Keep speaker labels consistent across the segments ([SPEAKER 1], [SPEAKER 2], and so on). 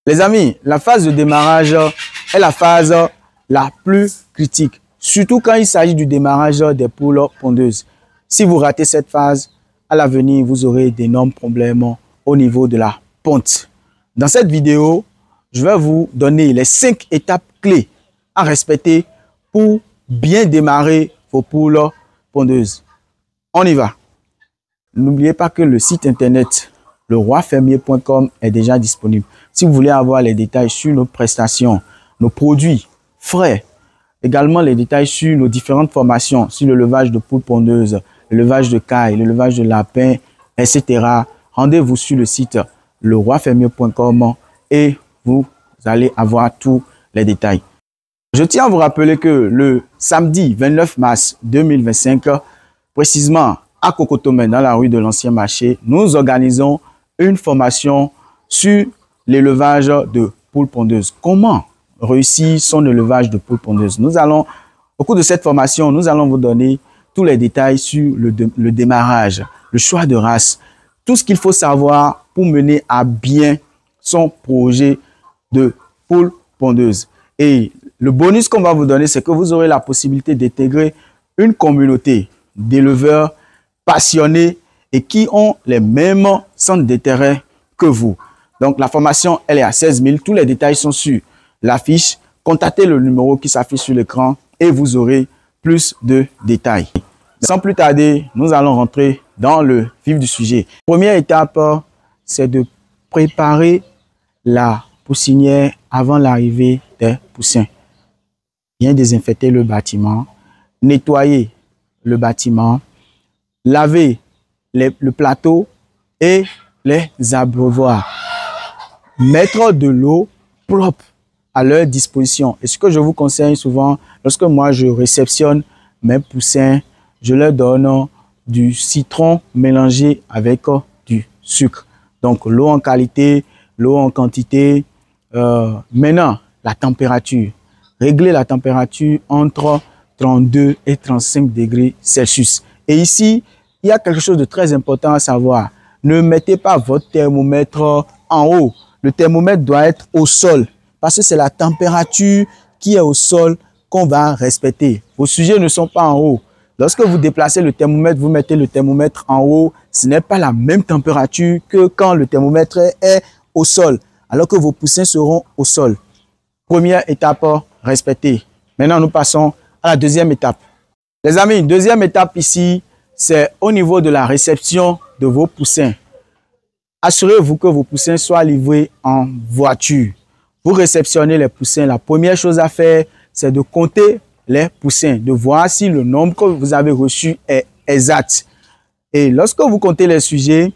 [SPEAKER 1] Les amis, la phase de démarrage est la phase la plus critique, surtout quand il s'agit du démarrage des poules pondeuses. Si vous ratez cette phase, à l'avenir, vous aurez d'énormes problèmes au niveau de la ponte. Dans cette vidéo, je vais vous donner les 5 étapes clés à respecter pour bien démarrer vos poules pondeuses. On y va. N'oubliez pas que le site internet leroifermier.com est déjà disponible. Si vous voulez avoir les détails sur nos prestations, nos produits frais, également les détails sur nos différentes formations, sur le levage de poules pondeuses, le levage de cailles, le levage de lapins, etc. Rendez-vous sur le site leroifermier.com et vous allez avoir tous les détails. Je tiens à vous rappeler que le samedi 29 mars 2025, précisément à Cocotomé, dans la rue de l'Ancien Marché, nous organisons une formation sur l'élevage de poules pondeuses. Comment réussir son élevage de poules pondeuses? Au cours de cette formation, nous allons vous donner tous les détails sur le démarrage, le choix de race, tout ce qu'il faut savoir pour mener à bien son projet de poules pondeuses. Et le bonus qu'on va vous donner, c'est que vous aurez la possibilité d'intégrer une communauté d'éleveurs passionnés et qui ont les mêmes centres d'intérêt que vous. Donc, la formation, elle est à 16 000. Tous les détails sont sur l'affiche. Contactez le numéro qui s'affiche sur l'écran et vous aurez plus de détails. Sans plus tarder, nous allons rentrer dans le vif du sujet. Première étape, c'est de préparer la poussinière avant l'arrivée des poussins. Bien désinfecter le bâtiment, nettoyer le bâtiment, laver le plateau et les abreuvoirs. Mettre de l'eau propre à leur disposition. Et ce que je vous conseille souvent, lorsque moi je réceptionne mes poussins, je leur donne du citron mélangé avec du sucre. Donc l'eau en qualité, l'eau en quantité. Maintenant, la température. Réglez la température entre 32 et 35 degrés Celsius. Et ici, il y a quelque chose de très important à savoir. Ne mettez pas votre thermomètre en haut. Le thermomètre doit être au sol parce que c'est la température qui est au sol qu'on va respecter. Vos sujets ne sont pas en haut. Lorsque vous déplacez le thermomètre, vous mettez le thermomètre en haut. Ce n'est pas la même température que quand le thermomètre est au sol, alors que vos poussins seront au sol. Première étape respectée. Maintenant, nous passons à la deuxième étape. Les amis, deuxième étape ici, c'est au niveau de la réception de vos poussins. Assurez-vous que vos poussins soient livrés en voiture. Vous réceptionnez les poussins. La première chose à faire, c'est de compter les poussins, de voir si le nombre que vous avez reçu est exact. Et lorsque vous comptez les sujets,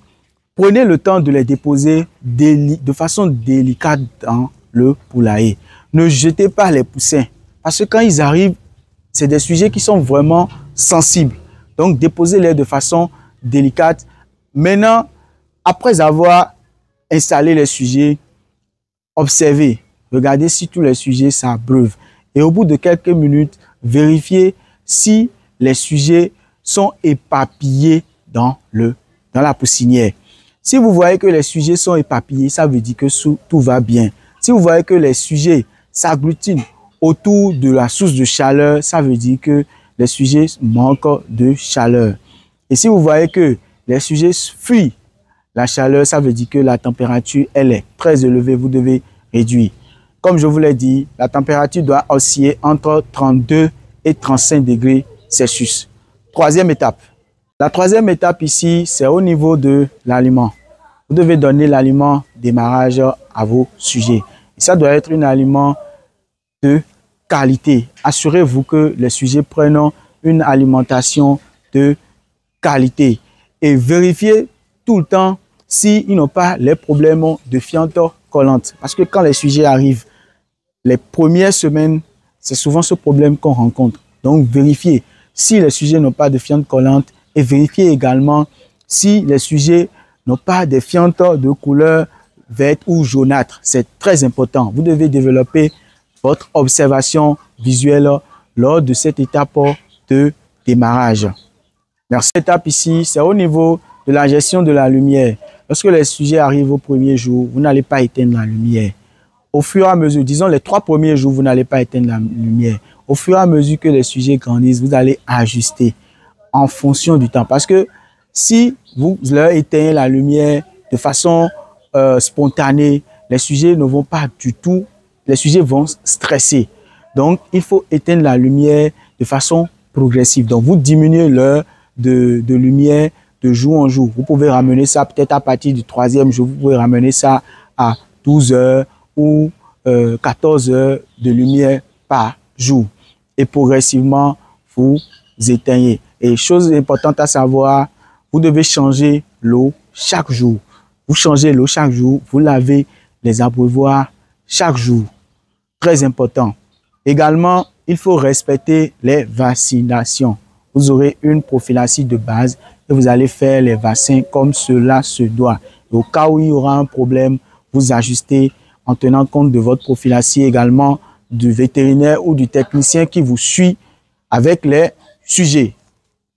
[SPEAKER 1] prenez le temps de les déposer de façon délicate dans le poulailler. Ne jetez pas les poussins parce que quand ils arrivent, c'est des sujets qui sont vraiment sensibles. Donc, déposez-les de façon délicate. Maintenant, après avoir installé les sujets, observez, regardez si tous les sujets s'abreuvent. Et au bout de quelques minutes, vérifiez si les sujets sont éparpillés dans la poussinière. Si vous voyez que les sujets sont éparpillés, ça veut dire que tout va bien. Si vous voyez que les sujets s'agglutinent autour de la source de chaleur, ça veut dire que les sujets manquent de chaleur. Et si vous voyez que les sujets fuient la chaleur, ça veut dire que la température, elle est très élevée, vous devez réduire. Comme je vous l'ai dit, la température doit osciller entre 32 et 35 degrés Celsius. Troisième étape. La troisième étape ici, c'est au niveau de l'aliment. Vous devez donner l'aliment démarrage à vos sujets. Et ça doit être un aliment de qualité. Assurez-vous que les sujets prennent une alimentation de qualité. Et vérifiez tout le temps s'ils n'ont pas les problèmes de fiente collante. Parce que quand les sujets arrivent, les premières semaines, c'est souvent ce problème qu'on rencontre. Donc, vérifiez si les sujets n'ont pas de fiente collante et vérifiez également si les sujets n'ont pas des fientes de couleur verte ou jaunâtre. C'est très important. Vous devez développer votre observation visuelle lors de cette étape de démarrage. Cette étape ici, c'est au niveau de la gestion de la lumière. Lorsque les sujets arrivent au premier jour, vous n'allez pas éteindre la lumière. au fur et à mesure, disons les 3 premiers jours, vous n'allez pas éteindre la lumière. Au fur et à mesure que les sujets grandissent, vous allez ajuster en fonction du temps. Parce que si vous leur éteignez la lumière de façon spontanée, les sujets ne vont pas du tout, les sujets vont stresser. Donc, il faut éteindre la lumière de façon progressive. Donc, vous diminuez l'heure de lumière de jour en jour. Vous pouvez ramener ça peut-être à partir du 3e jour, vous pouvez ramener ça à 12 heures ou 14 heures de lumière par jour. Et progressivement, vous éteignez. Et chose importante à savoir, vous devez changer l'eau chaque jour. Vous changez l'eau chaque jour, vous lavez les abreuvoirs chaque jour. Très important. Également, il faut respecter les vaccinations. Vous aurez une prophylaxie de base et vous allez faire les vaccins comme cela se doit. Et au cas où il y aura un problème, vous ajustez en tenant compte de votre prophylaxie, également du vétérinaire ou du technicien qui vous suit avec les sujets.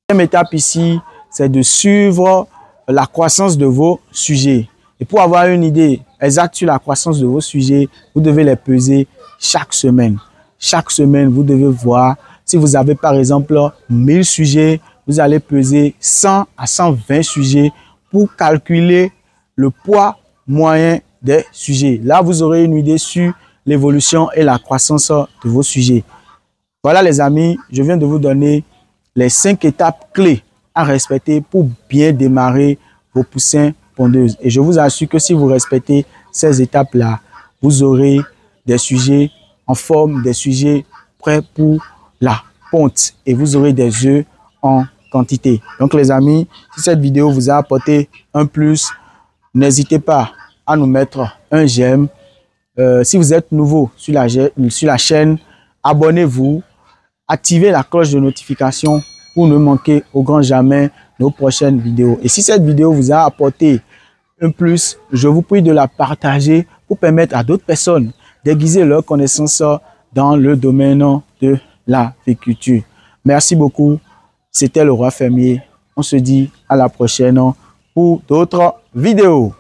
[SPEAKER 1] La deuxième étape ici, c'est de suivre la croissance de vos sujets. Et pour avoir une idée exacte sur la croissance de vos sujets, vous devez les peser chaque semaine. Chaque semaine, vous devez voir, si vous avez par exemple 1000 sujets, vous allez peser 100 à 120 sujets pour calculer le poids moyen des sujets. Là, vous aurez une idée sur l'évolution et la croissance de vos sujets. Voilà les amis, je viens de vous donner les 5 étapes clés à respecter pour bien démarrer vos poussins pondeuses. Et je vous assure que si vous respectez ces étapes-là, vous aurez des sujets en forme, des sujets prêts pour la ponte et vous aurez des œufs en quantité. Donc les amis, si cette vidéo vous a apporté un plus, n'hésitez pas à nous mettre un j'aime. Si vous êtes nouveau sur la chaîne, abonnez-vous, activez la cloche de notification pour ne manquer au grand jamais nos prochaines vidéos. Et si cette vidéo vous a apporté un plus, je vous prie de la partager pour permettre à d'autres personnes d'aiguiser leurs connaissances dans le domaine de l'aviculture. Merci beaucoup. C'était le Roi Fermier. On se dit à la prochaine pour d'autres vidéos.